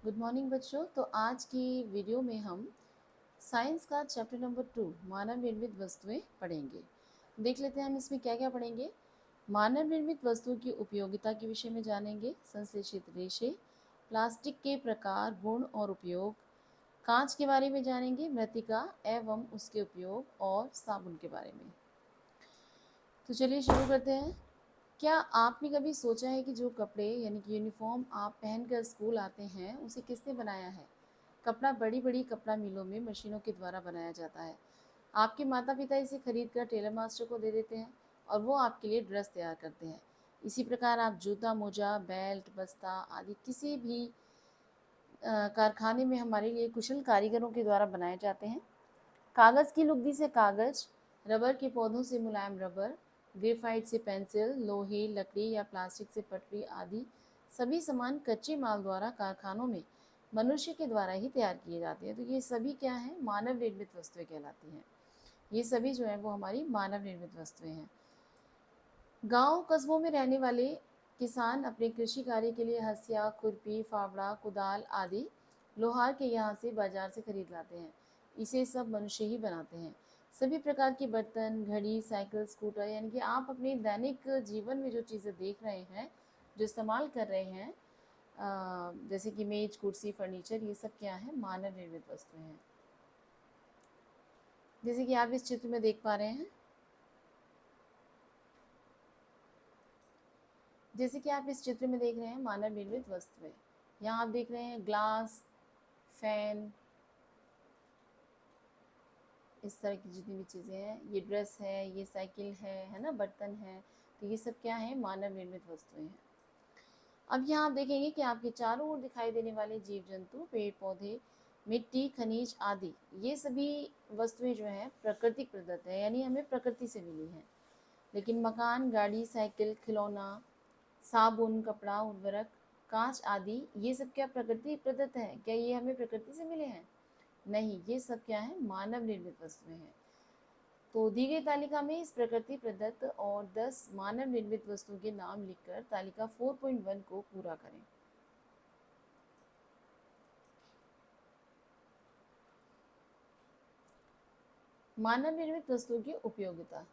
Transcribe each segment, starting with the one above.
Good morning बच्चों। तो आज की वीडियो में हम साइंस का चैप्टर नंबर 2 मानव निर्मित वस्तुएं पढ़ेंगे। देख लेते हैं हम इसमें क्या क्या पढ़ेंगे। मानव निर्मित वस्तुओं की उपयोगिता के विषय में जानेंगे, संश्लेषित रेशे, प्लास्टिक के प्रकार, गुण और उपयोग, कांच के बारे में जानेंगे, मृत्तिका एवं उसके उपयोग और साबुन के बारे में। तो चलिए शुरू करते हैं। क्या आपने कभी सोचा है कि जो कपड़े यानी कि यूनिफॉर्म आप पहनकर स्कूल आते हैं उसे किसने बनाया है? कपड़ा बड़ी बड़ी कपड़ा मिलों में मशीनों के द्वारा बनाया जाता है। आपके माता पिता इसे खरीद कर टेलर मास्टर को दे देते हैं और वो आपके लिए ड्रेस तैयार करते हैं। इसी प्रकार आप जूता, मोजा, बेल्ट, बस्ता आदि किसी भी कारखाने में हमारे लिए कुशल कारीगरों के द्वारा बनाए जाते हैं। कागज़ की लुगदी से कागज़, रबर के पौधों से मुलायम रबर, ग्रेफाइट से पेंसिल, लोहे, लकड़ी या प्लास्टिक से पटरी आदि सभी सामान कच्चे माल द्वारा कारखानों में मनुष्य के द्वारा ही तैयार किए जाते हैं। तो ये सभी क्या हैं? मानव निर्मित वस्तुएं कहलाती हैं। ये सभी जो है वो हमारी मानव निर्मित वस्तुएं हैं। गांव कस्बों में रहने वाले किसान अपने कृषि कार्य के लिए हंसिया, खुरपी, फावड़ा, कुदाल आदि लोहार के यहाँ से बाजार से खरीद लाते हैं। इसे सब मनुष्य ही बनाते हैं। सभी प्रकार के बर्तन, घड़ी, साइकिल, स्कूटर यानी कि आप अपने दैनिक जीवन में जो चीज़ें देख रहे हैं, जो इस्तेमाल कर रहे हैं, जैसे कि मेज, कुर्सी, फर्नीचर, ये सब क्या है? मानव निर्मित वस्तुएं हैं। जैसे कि आप इस चित्र में देख पा रहे हैं, जैसे कि आप इस चित्र में देख रहे हैं मानव निर्मित वस्तुएं। यहाँ आप देख रहे हैं ग्लास, फैन, इस तरह की जितनी भी चीज़ें हैं, ये ड्रेस है, ये साइकिल है ना, बर्तन है। तो ये सब क्या है? मानव निर्मित वस्तुएं हैं। अब यहाँ आप देखेंगे कि आपके चारों ओर दिखाई देने वाले जीव जंतु, पेड़ पौधे, मिट्टी, खनिज आदि, ये सभी वस्तुएं जो हैं प्राकृतिक प्रदत्त है, यानी हमें प्रकृति से मिली हैं। लेकिन मकान, गाड़ी, साइकिल, खिलौना, साबुन, कपड़ा, उर्वरक, कांच आदि, ये सब क्या प्रकृति प्रदत्त है? क्या ये हमें प्रकृति से मिले हैं? नहीं, ये सब क्या है? मानव निर्मित वस्तुएं हैं। तो दी गई तालिका में इस प्रकृति प्रदत्त और 10 मानव निर्मित वस्तुओं के नाम लिखकर तालिका 4.1 को पूरा करें। मानव निर्मित वस्तुओं की उपयोगिता।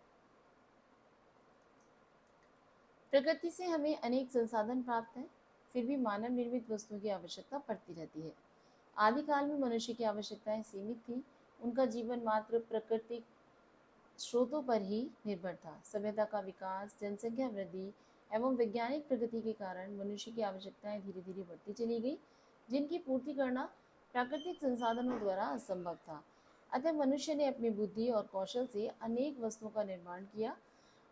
प्रकृति से हमें अनेक संसाधन प्राप्त हैं, फिर भी मानव निर्मित वस्तुओं की आवश्यकता पड़ती रहती है। आदिकाल में मनुष्य की आवश्यकताएं सीमित थी। उनका जीवन मात्र प्राकृतिक स्रोतों पर ही निर्भर था। सभ्यता का विकास, जनसंख्या वृद्धि एवं वैज्ञानिक प्रगति के कारण मनुष्य की आवश्यकताएं धीरे धीरे बढ़ती चली गई, जिनकी पूर्ति करना प्राकृतिक संसाधनों द्वारा असंभव था। अतः मनुष्य ने अपनी बुद्धि और कौशल से अनेक वस्तुओं का निर्माण किया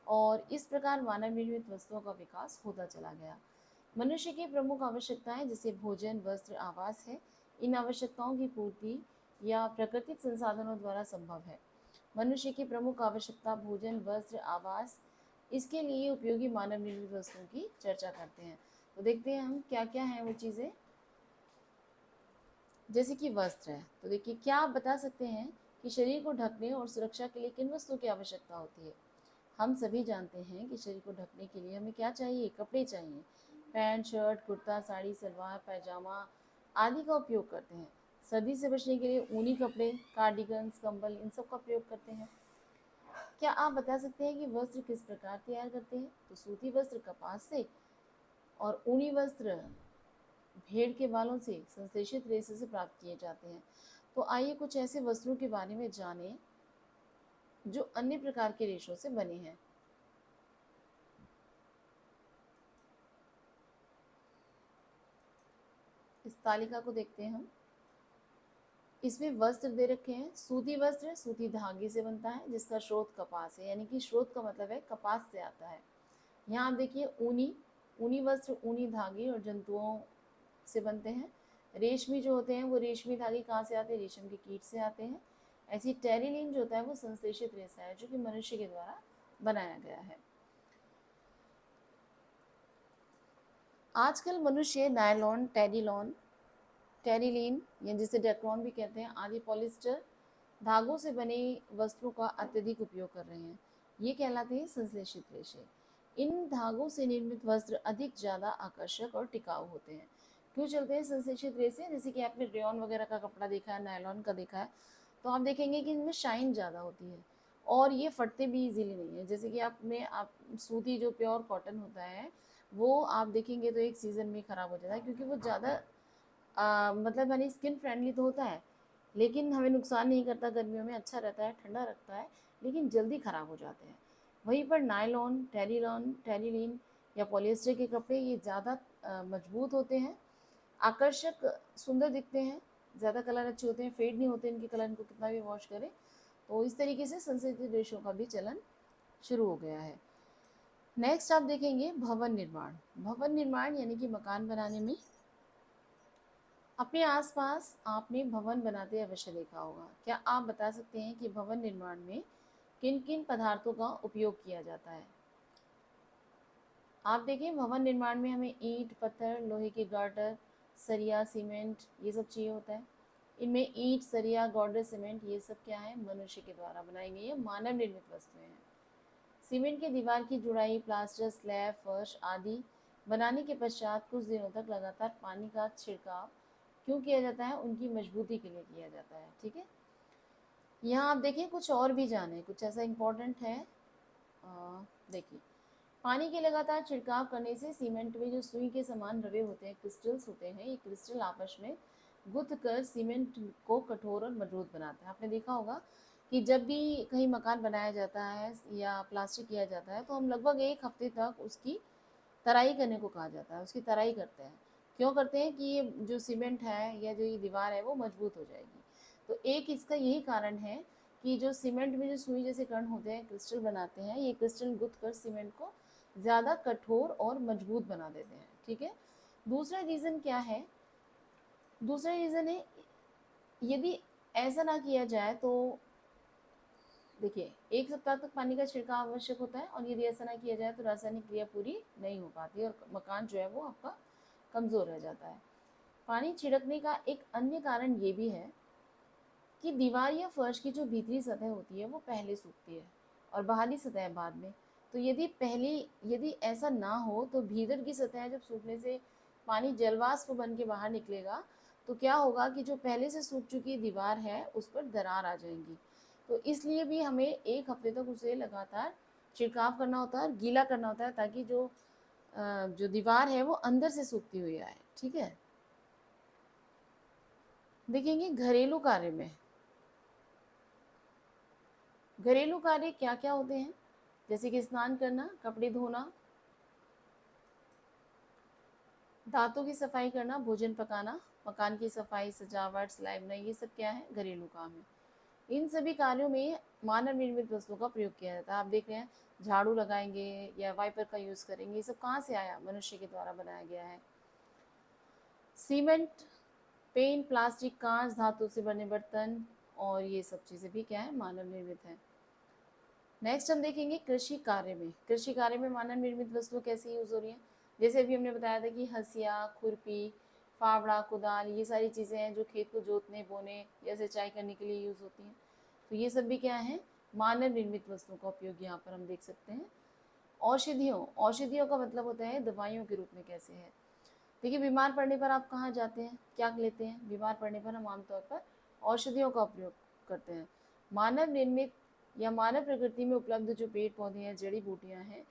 और इस प्रकार मानव निर्मित वस्तुओं का विकास होता चला गया। मनुष्य की प्रमुख आवश्यकताएं जैसे भोजन, वस्त्र, आवास है। इन आवश्यकताओं की पूर्ति या प्राकृतिक संसाधनों द्वारा संभव है। मनुष्य की प्रमुख आवश्यकता भोजन, वस्त्र, आवास, इसके लिए उपयोगी मानव निर्मित वस्तुओं की चर्चा करते हैं। तो देखते हैं हम क्या क्या है वो चीज़ें। जैसे कि वस्त्र है, तो देखिए, क्या आप बता सकते हैं कि शरीर को ढकने और सुरक्षा के लिए किन वस्तुओं की आवश्यकता होती है? हम सभी जानते हैं कि शरीर को ढकने के लिए हमें क्या चाहिए? कपड़े चाहिए। पैंट, शर्ट, कुर्ता, साड़ी, सलवार, पैजामा आदि का उपयोग करते हैं। सर्दी से बचने के लिए ऊनी कपड़े, कार्डिगन्स, कंबल, इन सब का प्रयोग करते हैं। क्या आप बता सकते हैं कि वस्त्र किस प्रकार तैयार करते हैं? तो सूती वस्त्र कपास से और ऊनी वस्त्र भेड़ के बालों से, संश्लेषित रेशे से प्राप्त किए जाते हैं। तो आइए कुछ ऐसे वस्त्रों के बारे में जानें जो अन्य प्रकार के रेशों से बने हैं। इस तालिका को देखते हैं हम। इसमें वस्त्र दे रखे हैं। सूती वस्त्र सूती धागे से बनता है जिसका स्रोत कपास है, यानी कि स्रोत का मतलब है कपास से आता है। यहाँ आप देखिए ऊनी, ऊनी वस्त्र ऊनी धागे और जंतुओं से बनते हैं। रेशमी जो होते हैं वो रेशमी धागे कहाँ से आते हैं? रेशम के कीट से आते हैं। ऐसी टेरिलीन जो होता है वो संश्लेषित रेशा है जो कि मनुष्य के द्वारा बनाया गया है। आजकल मनुष्य नायलॉन, टेरिलीन या जिसे डेक्रॉन भी कहते हैं आदि पॉलिस्टर धागों से बने वस्त्रों का अत्यधिक उपयोग कर रहे हैं। ये कहलाते हैं संश्लेषित रेशे। इन धागों से निर्मित वस्त्र अधिक ज़्यादा आकर्षक और टिकाऊ होते हैं क्यों चलते हैं संश्लेषित रेशे? जैसे कि आपने रेयॉन वगैरह का कपड़ा देखा है, नायलॉन का देखा है, तो आप देखेंगे कि इनमें शाइन ज़्यादा होती है और ये फटते भी इजीली नहीं है। जैसे कि आप सूती जो प्योर कॉटन होता है वो आप देखेंगे तो एक सीज़न में ख़राब हो जाता है, क्योंकि वो ज़्यादा मतलब यानी स्किन फ्रेंडली तो होता है, लेकिन हमें नुकसान नहीं करता, गर्मियों में अच्छा रहता है, ठंडा रखता है, लेकिन जल्दी ख़राब हो जाते हैं। वहीं पर नायलॉन, टेरिलीन या पॉलिएस्टर के कपड़े ये ज़्यादा मजबूत होते हैं, आकर्षक, सुंदर दिखते हैं, ज़्यादा कलर अच्छे होते हैं, फेड नहीं होते इनके कलर, इनको कितना भी वॉश करें। तो इस तरीके से संश्लेषित रेशों का भी चलन शुरू हो गया है। नेक्स्ट आप देखेंगे भवन निर्माण। भवन निर्माण यानी कि मकान बनाने में अपने आसपास आपने भवन बनाते अवश्य देखा होगा। क्या आप बता सकते हैं कि भवन निर्माण में किन किन पदार्थों का उपयोग किया जाता है? आप देखें भवन निर्माण में हमें ईंट, पत्थर, लोहे के गार्टर, सरिया, सीमेंट ये सब चाहिए होता है। इनमें ईंट, सरिया, गार्टर, सीमेंट ये सब क्या है? मनुष्य के द्वारा बनाई गई है, मानव निर्मित वस्तुएं हैं। सीमेंट की दीवार की जुड़ाई, प्लास्टर, स्लैब, फर्श आदि बनाने के पश्चात कुछ दिनों तक लगातार पानी का छिड़काव क्यों किया जाता है? उनकी मजबूती के लिए किया जाता है। ठीक है, यहाँ आप देखिए कुछ और भी जाने, कुछ ऐसा इम्पोर्टेंट है। देखिए, पानी के लगातार छिड़काव करने से सीमेंट में जो सुई के समान रवे होते हैं, क्रिस्टल्स होते हैं, ये क्रिस्टल आपस में गुथ कर सीमेंट को कठोर और मजबूत बनाते हैं। आपने देखा होगा कि जब भी कहीं मकान बनाया जाता है या प्लास्टर किया जाता है तो हम लगभग एक हफ्ते तक उसकी तराई करने को कहा जाता है, उसकी तराई करते हैं। क्यों करते हैं? कि ये जो सीमेंट है या जो ये दीवार है वो मजबूत हो जाएगी। तो एक इसका यही कारण है कि जो सीमेंट में जो सुई जैसे कण होते हैं, क्रिस्टल बनाते हैं, ये क्रिस्टल गुथ कर सीमेंट को ज़्यादा कठोर और मजबूत बना देते हैं। ठीक है, दूसरा रीज़न क्या है? दूसरा रीज़न है, यदि ऐसा ना किया जाए तो देखिए एक सप्ताह तक पानी का छिड़काव आवश्यक होता है, और यदि ऐसा ना किया जाए तो रासायनिक क्रिया पूरी नहीं हो पाती और मकान जो है वो आपका कमज़ोर रह जाता है। पानी छिड़कने का एक अन्य कारण ये भी है कि दीवार या फर्श की जो भीतरी सतह होती है वो पहले सूखती है और बाहरी सतह बाद में। तो यदि ऐसा ना हो तो भीतर की सतह जब सूखने से पानी जलवाष्प बन के बाहर निकलेगा तो क्या होगा कि जो पहले से सूख चुकी दीवार है उस पर दरार आ जाएंगी। तो इसलिए भी हमें एक हफ्ते तक उसे लगातार छिड़काव करना होता है और गीला करना होता है, ताकि जो दीवार है वो अंदर से सूखती हुई आए। ठीक है, देखेंगे घरेलू कार्य में घरेलू कार्य क्या क्या होते हैं, जैसे कि स्नान करना, कपड़े धोना, दांतों की सफाई करना, भोजन पकाना, मकान की सफाई, सजावट, सिलाई बुनाई, ये सब क्या है? घरेलू काम है। इन सभी कार्यों में मानव निर्मित वस्तुओं का प्रयोग किया जाता है। आप देख रहे हैं झाड़ू लगाएंगे या वाइपर का यूज करेंगे, ये सब कहाँ से आया? मनुष्य के द्वारा बनाया गया है। सीमेंट, पेंट, प्लास्टिक, कांच, धातु से बने बर्तन और ये सब चीज़ें भी क्या है? मानव निर्मित है। नेक्स्ट हम देखेंगे कृषि कार्य में। कृषि कार्य में मानव निर्मित वस्तुएं कैसे यूज हो रही हैं? जैसे अभी हमने बताया था कि हंसिया, खुरपी, फावड़ा, कुदाल, ये सारी चीज़ें हैं जो खेत को जोतने, बोने या सिंचाई करने के लिए यूज होती हैं। तो ये सब भी क्या है? मानव निर्मित वस्तुओं का उपयोग यहाँ पर हम देख सकते हैं। औषधियों का मतलब होता है दवाइयों के रूप में कैसे है। देखिए, बीमार पड़ने पर आप कहाँ जाते हैं, क्या लेते हैं? बीमार पड़ने पर हम आमतौर पर औषधियों का उपयोग करते हैं। मानव निर्मित या मानव प्रकृति में उपलब्ध जो पेड़ पौधे हैं, जड़ी बूटियां हैं,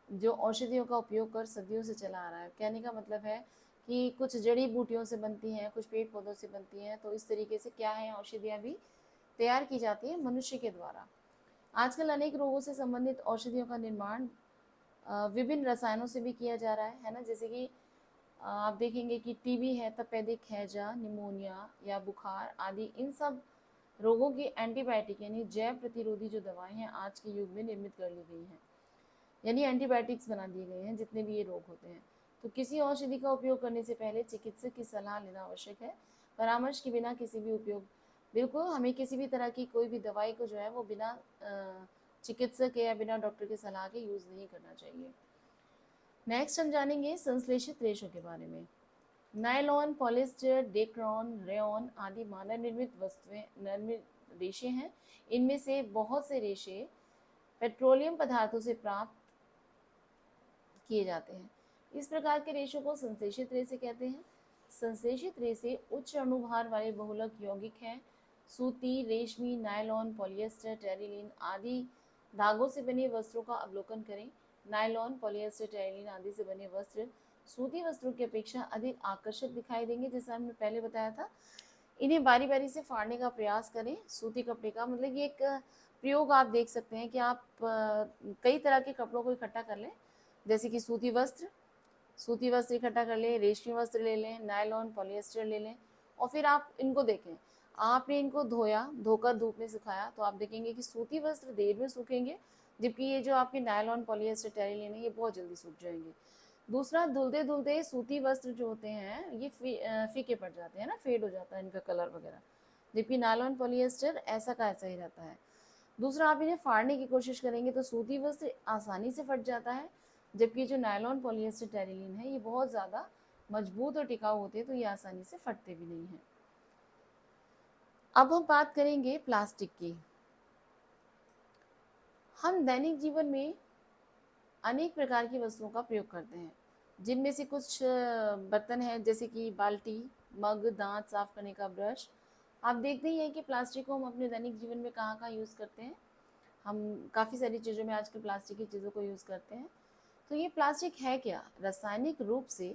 जो औषधियों का उपयोग कर सदियों से चला आ रहा है। कहने का मतलब है कि कुछ जड़ी बूटियों से बनती हैं, कुछ पेड़ पौधों से बनती हैं, तो इस तरीके से क्या है? औषधियाँ भी तैयार की जाती हैं मनुष्य के द्वारा। आजकल अनेक रोगों से संबंधित औषधियों का निर्माण विभिन्न रसायनों से भी किया जा रहा है ना। जैसे कि आप देखेंगे कि टीबी है, तपेदिक हैजा, निमोनिया या बुखार आदि, इन सब रोगों की एंटीबायोटिक यानी जैव प्रतिरोधी जो दवाएं हैं आज के युग में निर्मित कर ली गई हैं, यानी एंटीबायोटिक्स बना दिए गए हैं जितने भी ये रोग होते हैं। तो किसी औषधि का उपयोग करने से पहले चिकित्सक की सलाह लेना आवश्यक है। परामर्श के बिना किसी भी उपयोग, बिल्कुल हमें किसी भी तरह की कोई भी दवाई को जो है वो बिना चिकित्सक या बिना डॉक्टर की सलाह के यूज़ नहीं करना चाहिए। नेक्स्ट हम जानेंगे संश्लेषित रेशों के बारे में। नायलॉन, पॉलिस्टर, डेक्रॉन, रेयॉन आदि मानव निर्मित वस्तुएं निर्मित रेशे हैं। इनमें से बहुत से रेशे पेट्रोलियम पदार्थों से प्राप्त किए जाते हैं। इस प्रकार के रेशों को संश्लेषित रेशे कहते हैं। संश्लेषित रेशे उच्च अणुभार वाले बहुलक यौगिक हैं। सूती, रेशमी, नायलॉन, पॉलिएस्टर, टेरिलीन आदि धागों से बने वस्त्रों का अवलोकन करें। नायलॉन, पॉलिएस्टर, टेरिलीन आदि से बने वस्त्र सूती वस्त्रों की अपेक्षा अधिक आकर्षक दिखाई देंगे। जैसा हमने पहले बताया था, इन्हें बारी बारी से फाड़ने का प्रयास करें। सूती कपड़े का मतलब ये एक प्रयोग आप देख सकते हैं कि आप कई तरह के कपड़ों को इकट्ठा कर लें, जैसे कि सूती वस्त्र इकट्ठा कर लें, रेशमी वस्त्र ले लें, नायलॉन, पॉलिएस्टर ले लें, और फिर आप इनको देखें। आपने इनको धोकर धूप में सुखाया तो आप देखेंगे कि सूती वस्त्र देर में सूखेंगे, जबकि ये जो आपके नायलॉन, पॉलिएस्टर, टेरिलीन है ये बहुत जल्दी सूख जाएंगे। दूसरा, धुलते धुलते सूती वस्त्र जो होते हैं ये फीके पड़ जाते हैं ना, फेड हो जाता है इनका कलर वगैरह, जबकि नायलॉन, पॉलिएस्टर ऐसा का ऐसा ही रहता है। दूसरा, आप इन्हें फाड़ने की कोशिश करेंगे तो सूती वस्त्र आसानी से फट जाता है, जबकि जो नायलॉन, पॉलिएस्टर, टेरिलीन है ये बहुत ज़्यादा मजबूत और टिकाऊ होते हैं, तो ये आसानी से फटते भी नहीं हैं। अब हम बात करेंगे प्लास्टिक की। हम दैनिक जीवन में अनेक प्रकार की वस्तुओं का प्रयोग करते हैं, जिनमें से कुछ बर्तन हैं जैसे कि बाल्टी, मग, दांत साफ करने का ब्रश। आप देखते ही हैं कि प्लास्टिक को हम अपने दैनिक जीवन में कहाँ कहाँ यूज़ करते हैं। हम काफ़ी सारी चीज़ों में आजकल प्लास्टिक की चीज़ों को यूज़ करते हैं। तो ये प्लास्टिक है क्या? रासायनिक रूप से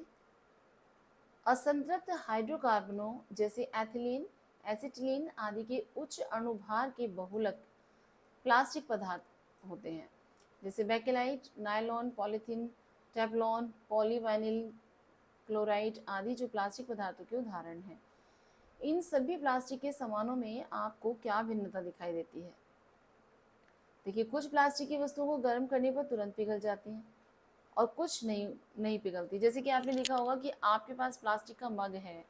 असंतृप्त हाइड्रोकार्बनों जैसे एथिलीन, एसिटिलीन आदि के उच्च अणुभार के बहुलक प्लास्टिक पदार्थ होते हैं, जैसे bakelite, nylon, polythene, Teflon, polyvinyl chloride आदि जो प्लास्टिक पदार्थों के उदाहरण हैं। इन सभी प्लास्टिक के सामानों में आपको क्या भिन्नता दिखाई देती है? देखिए, कुछ प्लास्टिक की वस्तुओं को गर्म करने पर तुरंत पिघल जाती हैं और कुछ नहीं पिघलती। जैसे कि आपने देखा होगा कि आपके पास प्लास्टिक का मग है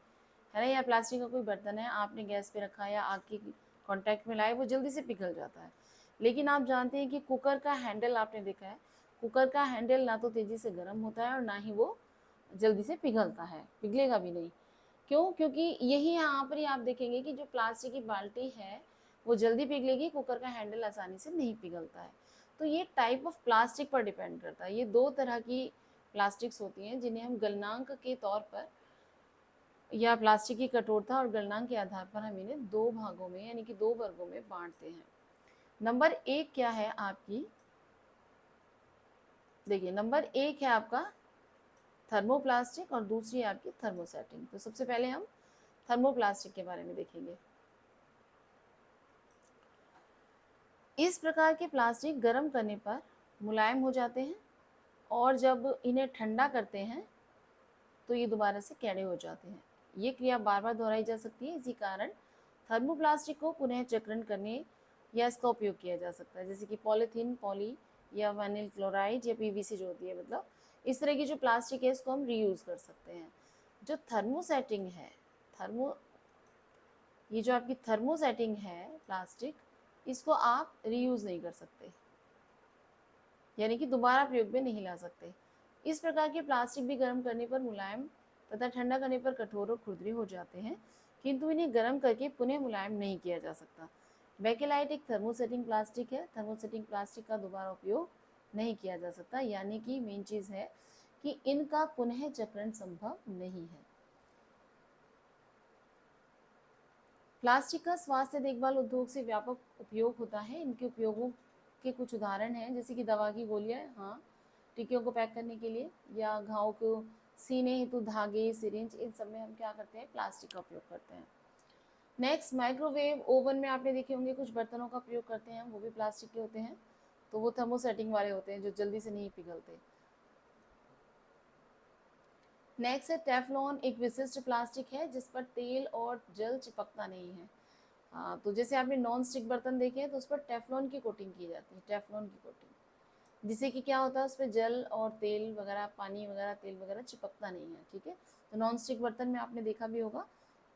ना, या प्लास्टिक का कोई बर्तन है, आपने गैस पे रखा या आग के कांटेक्ट में लाए, वो जल्दी से पिघल जाता है। लेकिन आप जानते हैं कि कुकर का हैंडल आपने देखा है, कुकर का हैंडल ना तो तेज़ी से गर्म होता है और ना ही वो जल्दी से पिघलता है, पिघलेगा भी नहीं। क्यों? क्योंकि यही यहाँ पर ही आप देखेंगे कि जो प्लास्टिक की बाल्टी है वो जल्दी पिघलेगी, कुकर का हैंडल आसानी से नहीं पिघलता है। तो ये टाइप ऑफ प्लास्टिक पर डिपेंड करता है। ये दो तरह की प्लास्टिक्स होती हैं जिन्हें हम गलनांक के तौर पर या प्लास्टिक की कठोरता और गलनांक के आधार पर हम इन्हें दो भागों में यानी कि दो वर्गों में बांटते हैं। नंबर एक क्या है आपकी? देखिए, नंबर एक है आपका थर्मोप्लास्टिक और दूसरी है आपकी थर्मोसेटिंग। तो सबसे पहले हम थर्मोप्लास्टिक के बारे में देखेंगे। इस प्रकार के प्लास्टिक गर्म करने पर मुलायम हो जाते हैं और जब इन्हें ठंडा करते हैं तो ये दोबारा से कैड़े हो जाते हैं। ये क्रिया बार बार दोहराई जा सकती है, इसी कारण थर्मोप्लास्टिक को पुनः चक्रण करने या इसका उपयोग किया जा सकता है, जैसे कि पॉलीथीन, पॉली या वाइनिल क्लोराइड या पीवीसी जो होती है, मतलब इस तरह की जो प्लास्टिक है इसको हम रीयूज़ कर सकते हैं। जो थर्मोसेटिंग है, ये जो आपकी थर्मोसेटिंग है प्लास्टिक, इसको आप रीयूज़ नहीं कर सकते, यानी कि दोबारा प्रयोग में नहीं ला सकते। इस प्रकार के प्लास्टिक भी गर्म करने पर मुलायम तथा ठंडा करने पर कठोर और खुरदरे हो जाते हैं, किंतु इन्हें गर्म करके पुनः मुलायम नहीं किया जा सकता। बेकेलाइट एक थर्मोसेटिंग प्लास्टिक है। थर्मोसेटिंग प्लास्टिक का दोबारा उपयोग नहीं किया जा सकता, यानी कि मेन चीज़ है कि इनका पुनः चक्रण संभव नहीं है। प्लास्टिक का स्वास्थ्य देखभाल उद्योग से व्यापक उपयोग होता है। इनके उपयोगों के कुछ उदाहरण हैं, जैसे कि दवा की गोलियां, हाँ, टीकों को पैक करने के लिए, या घाव को सीने हेतु धागे, सिरिंज, इन सब में हम क्या करते हैं? प्लास्टिक का उपयोग करते हैं। नेक्स्ट, माइक्रोवेव ओवन में आपने देखे होंगे कुछ बर्तनों का प्रयोग करते हैं, वो भी प्लास्टिक के होते हैं, तो वो थर्मोसेटिंग वाले होते हैं जो जल्दी से नहीं पिघलते। नेक्स्ट है टेफ्लॉन, एक विशिष्ट प्लास्टिक है जिस पर तेल और जल चिपकता नहीं है। हाँ, तो जैसे आपने नॉन स्टिक बर्तन देखे हैं तो उस पर टेफ्लॉन की कोटिंग की जाती है, टेफ्लॉन की कोटिंग, जिससे कि क्या होता है, उस पर जल और तेल वगैरह, पानी वगैरह, तेल वगैरह चिपकता नहीं है। ठीक है, तो नॉन स्टिक बर्तन में आपने देखा भी होगा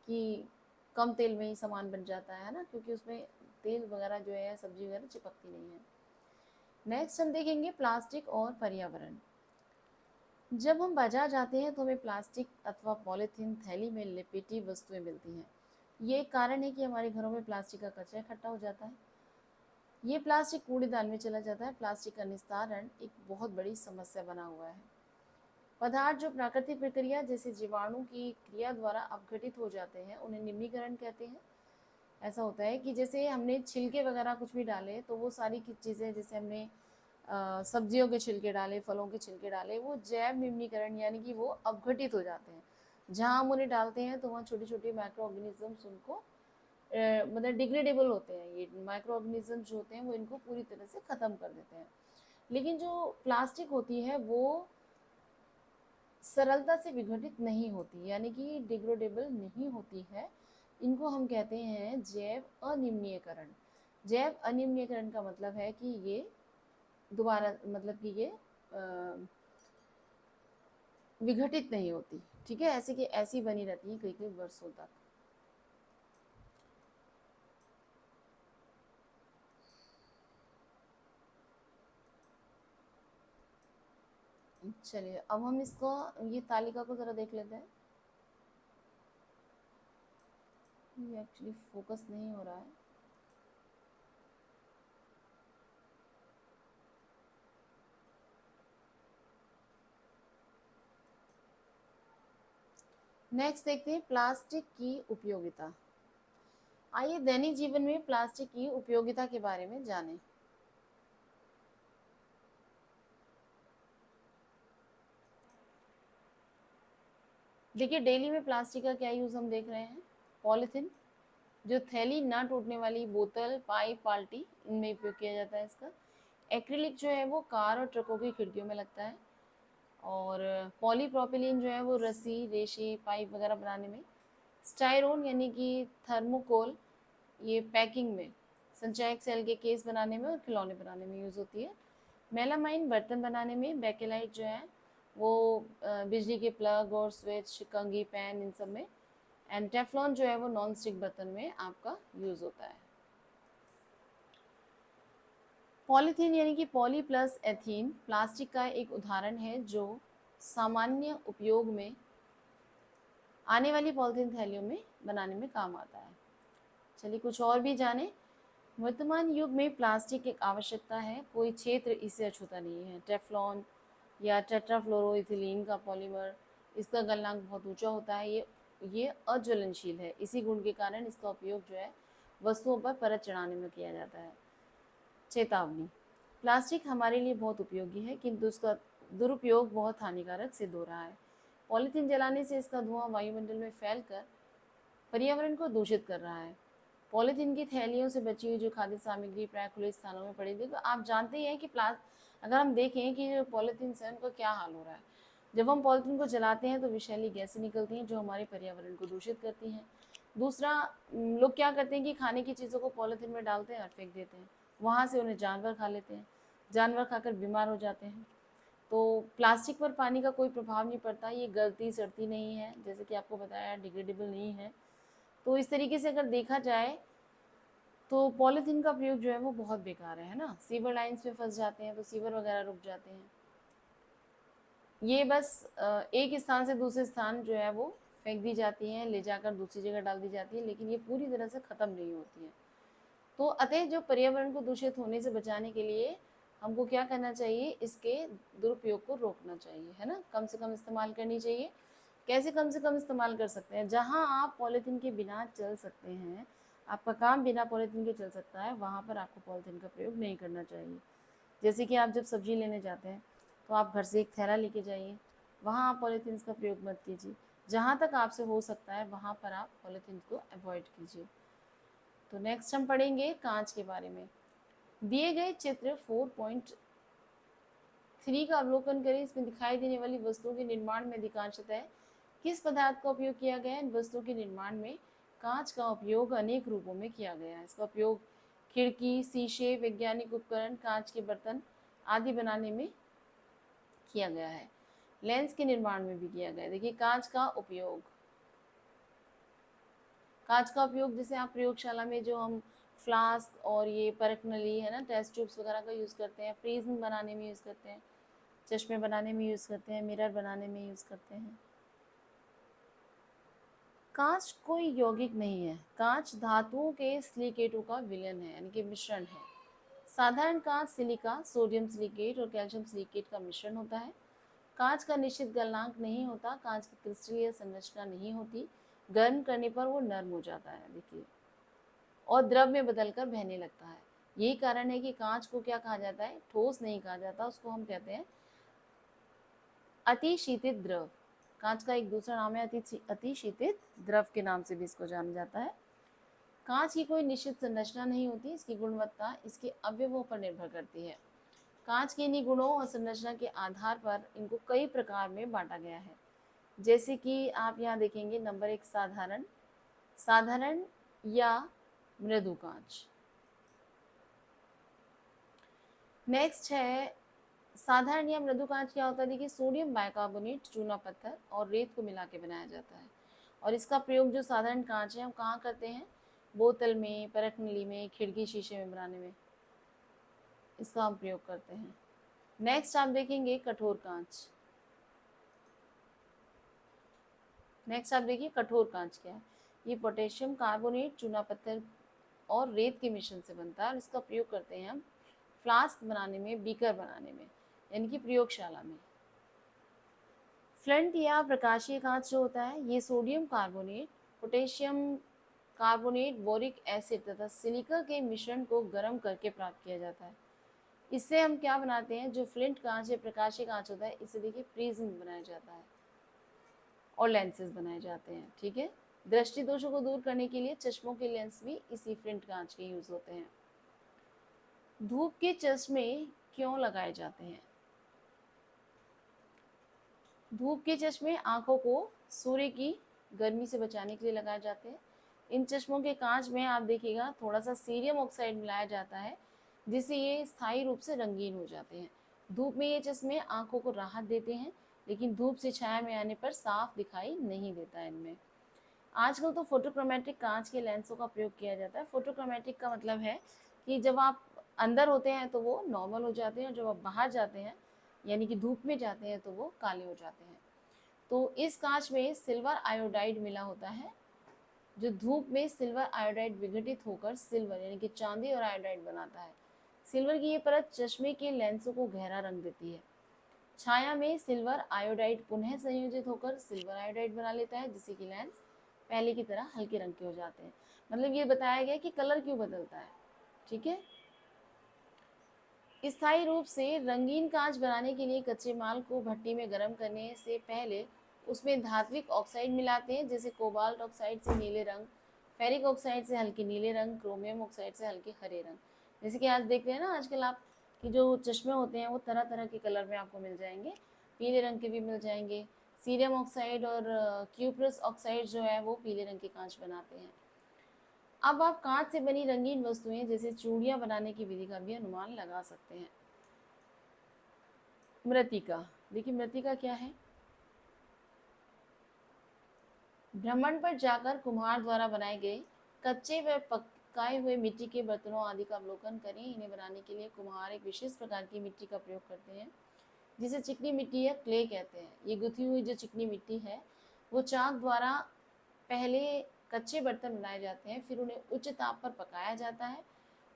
कि कम तेल में ही सामान बन जाता है ना, क्योंकि उसमें तेल वगैरह जो है, सब्जी वगैरह चिपकती नहीं है। नेक्स्ट हम देखेंगे प्लास्टिक और पर्यावरण। जब हम बाजार जाते हैं तो हमें प्लास्टिक अथवा पॉलीथीन थैली में लिपेटी वस्तुएं मिलती हैं। ये एक कारण है कि हमारे घरों में प्लास्टिक का कचरा इकट्ठा हो जाता है। ये प्लास्टिक कूड़ेदान में चला जाता है। प्लास्टिक का निस्तारण एक बहुत बड़ी समस्या बना हुआ है। पदार्थ जो प्राकृतिक प्रक्रिया जैसे जीवाणु की क्रिया द्वारा अपघटित हो जाते हैं उन्हें निम्नीकरण कहते हैं। ऐसा होता है कि जैसे हमने छिलके वगैरह कुछ भी डाले तो वो सारी की चीज़ें, जैसे हमने सब्जियों के छिलके डाले, फलों के छिलके डाले, वो जैव निम्नीकरण यानी कि वो अपघटित हो जाते हैं। जहाँ हम उन्हें डालते हैं तो वहाँ छोटे छोटे माइक्रो ऑर्गेनिजम्स उनको मतलब डिग्रेडेबल होते हैं। ये माइक्रो ऑर्गेनिजम्स जो होते हैं वो इनको पूरी तरह से ख़त्म कर देते हैं। लेकिन जो प्लास्टिक होती है वो सरलता से विघटित नहीं होती, यानी कि डिग्रेडेबल नहीं होती है। इनको हम कहते हैं जैव अनिम्नीयकरण। जैव अनिम्नीयकरण का मतलब है कि ये दोबारा मतलब कि ये विघटित नहीं होती। ठीक है, ऐसे कि ऐसी बनी रहती है कई कई वर्षों तक। चलिए अब हम इसको, ये तालिका को ज़रा देख लेते हैं। ये एक्चुअली फोकस नहीं हो रहा है। नेक्स्ट देखते हैं प्लास्टिक की उपयोगिता। आइए दैनिक जीवन में प्लास्टिक की उपयोगिता के बारे में जानें। देखिए डेली में प्लास्टिक का क्या यूज़ हम देख रहे हैं। पॉलीथीन, जो थैली ना टूटने वाली बोतल, पाइप, बाल्टी, इनमें उपयोग किया जाता है इसका। एक्रिलिक जो है वो कार और ट्रकों की खिड़कियों में लगता है। और पॉलीप्रोपिलीन जो है वो रस्सी, रेशे, पाइप वगैरह बनाने में। स्टायरोन यानी कि थर्मोकोल, ये पैकिंग में, संचायक सेल के केस बनाने में और खिलौने बनाने में यूज़ होती है। मेलामाइन बर्तन बनाने में। बैकेलाइट जो है वो बिजली के प्लग और स्विच, कंघी, पैन, इन सब में। एंड टेफ्लॉन जो है वो नॉन स्टिक बर्तन में आपका यूज़ होता है। पॉलीथीन यानी कि पॉली प्लस एथीन प्लास्टिक का एक उदाहरण है जो सामान्य उपयोग में आने वाली पॉलीथीन थैलियों में बनाने में काम आता है। चलिए कुछ और भी जाने। वर्तमान युग में प्लास्टिक एक आवश्यकता है, कोई क्षेत्र इससे अछूता नहीं है। टेफ्लॉन या टेट्राफ्लोरोइथिलीन का पॉलीमर, इसका गलनांक बहुत ऊंचा होता है। ये अज्वलनशील है, इसी गुण के कारण इसका उपयोग जो है वस्तुओं पर परत चढ़ाने में किया जाता है। चेतावनी, प्लास्टिक हमारे लिए बहुत उपयोगी है किंतु उसका दुरुपयोग बहुत हानिकारक सिद्ध हो रहा है। पॉलीथीन जलाने से इसका धुआं वायुमंडल में फैलकर पर्यावरण को दूषित कर रहा है। पॉलीथीन की थैलियों से बची हुई जो खाद्य सामग्री प्राय खुले स्थानों में पड़ी थी, तो आप जानते ही हैं कि अगर हम देखें कि जो पॉलीथीन है उनका क्या हाल हो रहा है। जब हम पॉलीथीन को जलाते हैं तो विषैली गैसें निकलती हैं जो हमारे पर्यावरण को दूषित करती हैं। दूसरा, लोग क्या करते हैं कि खाने की चीज़ों को पॉलीथीन में डालते हैं और फेंक देते हैं, वहाँ से उन्हें जानवर खा लेते हैं, जानवर खाकर बीमार हो जाते हैं। तो प्लास्टिक पर पानी का कोई प्रभाव नहीं पड़ता, ये गलती सड़ती नहीं है, जैसे कि आपको बताया डिग्रेडेबल नहीं है। तो इस तरीके से अगर देखा जाए तो पॉलीथीन का प्रयोग जो है वो बहुत बेकार है ना। सीवर लाइंस में फंस जाते हैं तो सीवर वगैरह रुक जाते हैं। ये बस एक स्थान से दूसरे स्थान जो है वो फेंक दी जाती हैं, ले जाकर दूसरी जगह डाल दी जाती है, लेकिन ये पूरी तरह से ख़त्म नहीं होती है। तो अतः जो पर्यावरण को दूषित होने से बचाने के लिए हमको क्या करना चाहिए, इसके दुरुपयोग को रोकना चाहिए, है ना। कम से कम इस्तेमाल करनी चाहिए। कैसे कम से कम इस्तेमाल कर सकते हैं, जहाँ आप पॉलीथीन के बिना चल सकते हैं, आपका काम बिना पॉलीथीन के चल सकता है, वहाँ पर आपको पॉलीथीन का प्रयोग नहीं करना चाहिए। जैसे कि आप जब सब्जी लेने जाते हैं तो आप घर से एक थैला लेके जाइए, वहाँ आप पॉलीथीन का प्रयोग मत कीजिए। जहाँ तक आपसे हो सकता है वहाँ पर आप पॉलीथीन को अवॉइड कीजिए। तो नेक्स्ट हम पढ़ेंगे कांच के बारे में। दिए गए चित्र 4.3 का अवलोकन करें। इसमें दिखाई देने वाली वस्तुओं के निर्माण में अधिकांशतः किस पदार्थ का उपयोग किया गया है। इन वस्तुओं के निर्माण में कांच का उपयोग अनेक रूपों में किया गया है। इसका उपयोग खिड़की, शीशे, वैज्ञानिक उपकरण, कांच के बर्तन आदि बनाने में किया गया है। लेंस के निर्माण में भी किया गया है। देखिए कांच का उपयोग जैसे आप प्रयोगशाला में जो हम फ्लास्क और ये परख नली है ना, टेस्ट ट्यूब्स वगैरह का यूज़ करते हैं, प्रिज्म बनाने में यूज़ करते हैं, चश्मे बनाने में यूज़ करते हैं, मिरर बनाने में यूज़ करते हैं। कांच कोई यौगिक नहीं है, कांच धातुओं के सिलिकेटों का विलयन है, यानी कि मिश्रण है। साधारण कांच सिलिका, सोडियम सिलिकेट और कैल्शियम सिलिकेट का मिश्रण होता है। कांच का निश्चित गलनांक नहीं होता, कांच की क्रिस्टलीय संरचना नहीं होती, गर्म करने पर वो नर्म हो जाता है, देखिए, और द्रव में बदलकर बहने लगता है। यही कारण है कि कांच को क्या कहा जाता है, ठोस नहीं कहा जाता, उसको हम कहते हैं अतिशीतित द्रव। कांच का एक दूसरा नाम है अतिशीतित द्रव के नाम से भी इसको जाना जाता है। कांच की कोई निश्चित संरचना नहीं होती, इसकी गुणवत्ता इसके अवयवों पर निर्भर करती है। कांच के इन्हीं गुणों और संरचना के आधार पर इनको कई प्रकार में बांटा गया है। जैसे कि आप यहाँ देखेंगे, नंबर 1 साधारण, साधारण या मृदु कांच। नेक्स्ट है साधारण या मृदु कांच। क्या होता है, देखिए, सोडियम बाइकार्बोनेट, चूना पत्थर और रेत को मिला के बनाया जाता है। और इसका प्रयोग जो साधारण कांच है हम कहाँ करते हैं, बोतल में, परख नली में, खिड़की शीशे में बनाने में इसका हम प्रयोग करते हैं। नेक्स्ट आप देखेंगे कठोर कांच। नेक्स्ट आप देखिए कठोर कांच क्या है। ये पोटेशियम कार्बोनेट, चूना पत्थर और रेत के मिश्रण से बनता है और इसका प्रयोग करते हैं हम फ्लास्क बनाने में, बीकर बनाने में, यानी कि प्रयोगशाला में। फ्लंट या प्रकाशीय कांच जो होता है, ये sodium carbonate, potassium carbonate, boric acid तथा सिलिका के मिश्रण को गर्म करके प्राप्त किया जाता है। इससे हम क्या बनाते हैं, जो फ्लिंट कांच या प्रकाशीय कांच होता है, इसे देखिए प्रिज्म बनाया जाता है और लेंसेज बनाए जाते हैं। ठीक है, दृष्टि दोषों को दूर करने के लिए चश्मों के लेंस भी इसी फ्लिंट कांच के यूज होते हैं। धूप के चश्मे क्यों लगाए जाते हैं? धूप के चश्मे आंखों को सूर्य की गर्मी से बचाने के लिए लगाए जाते हैं। इन चश्मों के कांच में आप देखिएगा थोड़ा सा सीरियम ऑक्साइड मिलाया जाता है, जिससे ये स्थायी रूप से रंगीन हो जाते हैं। धूप में ये चश्मे आंखों को राहत देते हैं, लेकिन धूप से छाया में आने पर साफ दिखाई नहीं देता है इनमें। आजकल तो फोटोक्रोमेटिक कांच के लेंसों का प्रयोग किया जाता है। फोटोक्रोमेटिक का मतलब है कि जब आप अंदर होते हैं तो वो नॉर्मल हो जाते हैं और जब आप बाहर जाते हैं यानी कि धूप में जाते हैं तो वो काले हो जाते हैं। तो इस कांच में सिल्वर आयोडाइड मिला होता है, जो धूप में सिल्वर आयोडाइड विघटित होकर सिल्वर यानी कि चांदी और आयोडाइड बनाता है। सिल्वर की ये परत चश्मे के लेंसों को गहरा रंग देती है। छाया में सिल्वर आयोडाइड पुनः संयोजित होकर सिल्वर आयोडाइड बना लेता है, जिससे कि लेंस पहले की तरह हल्के रंग के हो जाते हैं। मतलब ये बताया गया कि कलर क्यों बदलता है। ठीक है, स्थायी रूप से रंगीन कांच बनाने के लिए कच्चे माल को भट्टी में गर्म करने से पहले उसमें धात्विक ऑक्साइड मिलाते हैं, जैसे कोबाल्ट ऑक्साइड से नीले रंग, फेरिक ऑक्साइड से हल्के नीले रंग, क्रोमियम ऑक्साइड से हल्के हरे रंग। जैसे कि आज देखते हैं ना, आजकल आप की जो चश्मे होते हैं वो तरह तरह के कलर में आपको मिल जाएंगे, पीले रंग के भी मिल जाएंगे। सीरियम ऑक्साइड और क्यूप्रस ऑक्साइड जो है वो पीले रंग के कांच बनाते हैं। अब आप कांच से बनी रंगीन वस्तुएं जैसे चूड़ियां बनाने की विधि का भी अनुमान लगा सकते हैं। मृत्तिका, देखिए मृत्तिका क्या है। भ्रमण पर जाकर कुम्हार द्वारा बनाए गए कच्चे व पकाए हुए मिट्टी के बर्तनों आदि का अवलोकन करें। इन्हें बनाने के लिए कुम्हार एक विशेष प्रकार की मिट्टी का प्रयोग करते हैं, जिसे चिकनी मिट्टी या क्ले कहते हैं। ये गुथी हुई जो चिकनी मिट्टी है वो चाक द्वारा पहले कच्चे बर्तन बनाए जाते हैं, फिर उन्हें उच्च ताप पर पकाया जाता है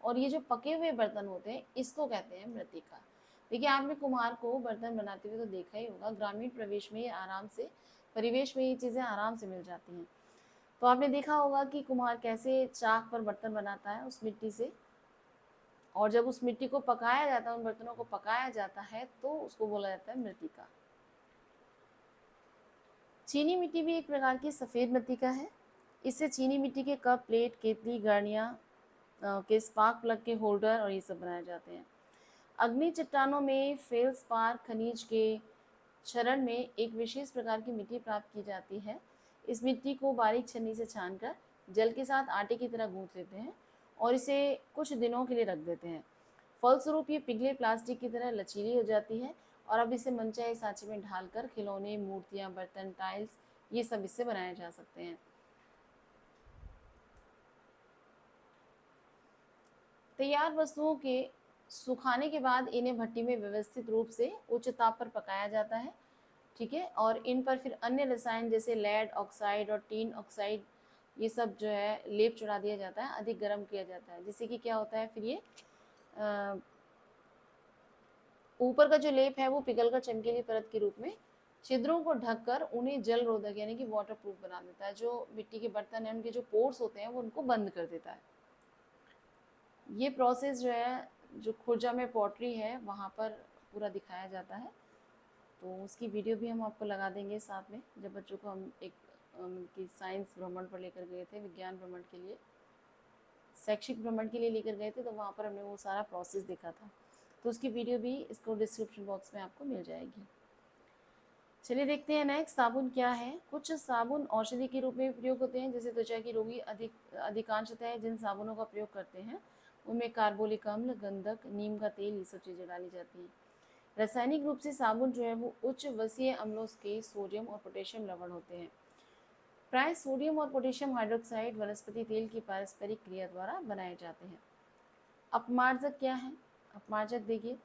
और ये जो पके हुए बर्तन होते हैं इसको कहते हैं मृत्तिका। देखिए, आपने कुम्हार को बर्तन बनाते हुए तो देखा ही होगा। ग्रामीण प्रवेश में आराम से परिवेश में ये चीज़ें आराम से मिल जाती हैं। तो आपने देखा होगा कि कुम्हार कैसे चाक पर बर्तन बनाता है उस मिट्टी से, और जब उस मिट्टी को पकाया जाता है, उन बर्तनों को पकाया जाता है, तो उसको बोला जाता है मृत्तिका। चीनी मिट्टी भी एक प्रकार की सफ़ेद मृत्तिका है। इससे चीनी मिट्टी के कप, प्लेट, केतली, गाड़ियाँ के स्पार्क प्लग के होल्डर और ये सब बनाए जाते हैं। अग्नि चट्टानों में फेल्सपार खनिज के क्षरण में एक विशेष प्रकार की मिट्टी प्राप्त की जाती है। इस मिट्टी को बारीक छन्नी से छानकर जल के साथ आटे की तरह गूंथ लेते हैं और इसे कुछ दिनों के लिए रख देते हैं। फलस्वरूप ये पिघले प्लास्टिक की तरह लचीली हो जाती है और अब इसे मनचाहे सांचे में ढालकर खिलौने, मूर्तियाँ, बर्तन, टाइल्स ये सब इससे बनाए जा सकते हैं। तैयार वस्तुओं के सुखाने के बाद इन्हें भट्टी में व्यवस्थित रूप से उच्च ताप पर पकाया जाता है। ठीक है, और इन पर फिर अन्य रसायन जैसे लेड ऑक्साइड और टीन ऑक्साइड ये सब जो है लेप चढ़ा दिया जाता है, अधिक गर्म किया जाता है, जिससे कि क्या होता है फिर ये ऊपर का जो लेप है वो पिघल कर चमकीली परत के रूप में छिद्रों को ढककर उन्हें जल रोधक यानी कि वाटर प्रूफ बना देता है। जो मिट्टी के बर्तन है उनके जो पोर्स होते हैं वो उनको बंद कर देता है। ये प्रोसेस जो है जो खुर्जा में पॉटरी है वहाँ पर पूरा दिखाया जाता है। तो उसकी वीडियो भी हम आपको लगा देंगे साथ में, जब बच्चों को हम एक उनकी साइंस भ्रमण पर लेकर गए थे, विज्ञान भ्रमण के लिए, शैक्षिक भ्रमण के लिए लेकर गए थे, तो वहाँ पर हमने वो सारा प्रोसेस देखा था। तो उसकी वीडियो भी इसको डिस्क्रिप्शन बॉक्स में आपको मिल जाएगी। चलिए देखते हैं नेक्स्ट साबुन क्या है। कुछ साबुन औषधि के रूप में प्रयोग होते हैं, जैसे त्वचा की रोगी अधिकांशतः जिन साबुनों का प्रयोग करते हैं उनमें कार्बोलिक अम्ल, गंधक, नीम का तेल, ये सब चीज़ें डाली जाती हैं। रासायनिक रूप से साबुन जो है वो उच्च वसीय अम्लों के सोडियम और पोटेशियम लवण होते हैं। प्राय सोडियम और पोटेशियम हाइड्रोक्साइड वनस्पति तेल की पारस्परिक क्रिया द्वारा बनाए जाते हैं। अपमार्जक क्या है? अपमार्जक देखिए,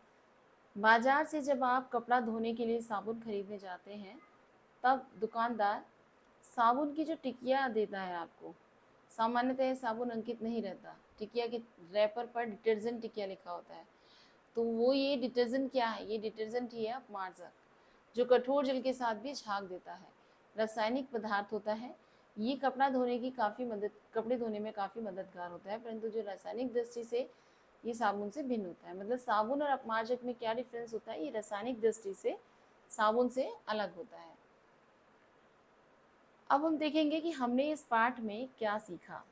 बाजार से जब आप कपड़ा धोने के लिए साबुन खरीदने जाते हैं तब दुकानदार साबुन की जो टिकिया देता है आपको, सामान्यतः साबुन अंकित नहीं रहता, टिकिया के रैपर पर डिटर्जेंट टिकिया लिखा होता है। तो वो ये डिटर्जेंट क्या है? ये डिटर्जेंट ही है अपमार्जक, जो कठोर जल के साथ भी झाग देता है। रासायनिक पदार्थ होता है। ये कपड़े धोने में काफ़ी मददगार होता है, परंतु जो रासायनिक दृष्टि से ये साबुन से भिन्न होता है। मतलब साबुन और अपमार्जक में क्या डिफरेंस होता है? ये रासायनिक दृष्टि से साबुन से अलग होता है। अब हम देखेंगे कि हमने इस पाठ में क्या सीखा।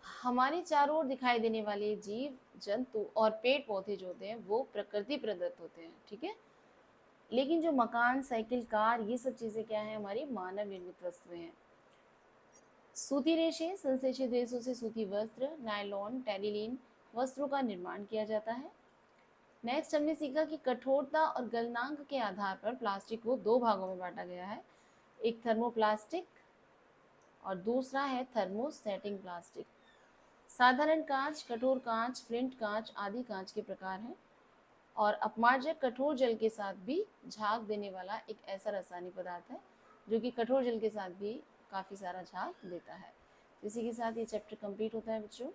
हमारे चारों ओर दिखाई देने वाले जीव जंतु और पेड़ पौधे जो होते हैं वो प्रकृति प्रदत्त होते हैं, ठीक है। लेकिन जो मकान, साइकिल, कार, ये सब चीजें क्या है? हमारी मानव निर्मित वस्तुएं हैं। सूती रेशे, संश्लेषित रेशों से सूती वस्त्र, नायलॉन, टेरिलीन वस्त्रों का निर्माण किया जाता है। नेक्स्ट हमने सीखा कि कठोरता और गलनांक के आधार पर प्लास्टिक को दो भागों में बांटा गया है, एक थर्मोप्लास्टिक और दूसरा है थर्मोसेटिंग प्लास्टिक। साधारण कांच, कठोर कांच, फ्लिंट कांच आदि कांच के प्रकार हैं। और अपमार्जक कठोर जल के साथ भी झाग देने वाला एक ऐसा रासायनिक पदार्थ है जो कि कठोर जल के साथ भी काफ़ी सारा झाग देता है। इसी के साथ ये चैप्टर कंप्लीट होता है बच्चों।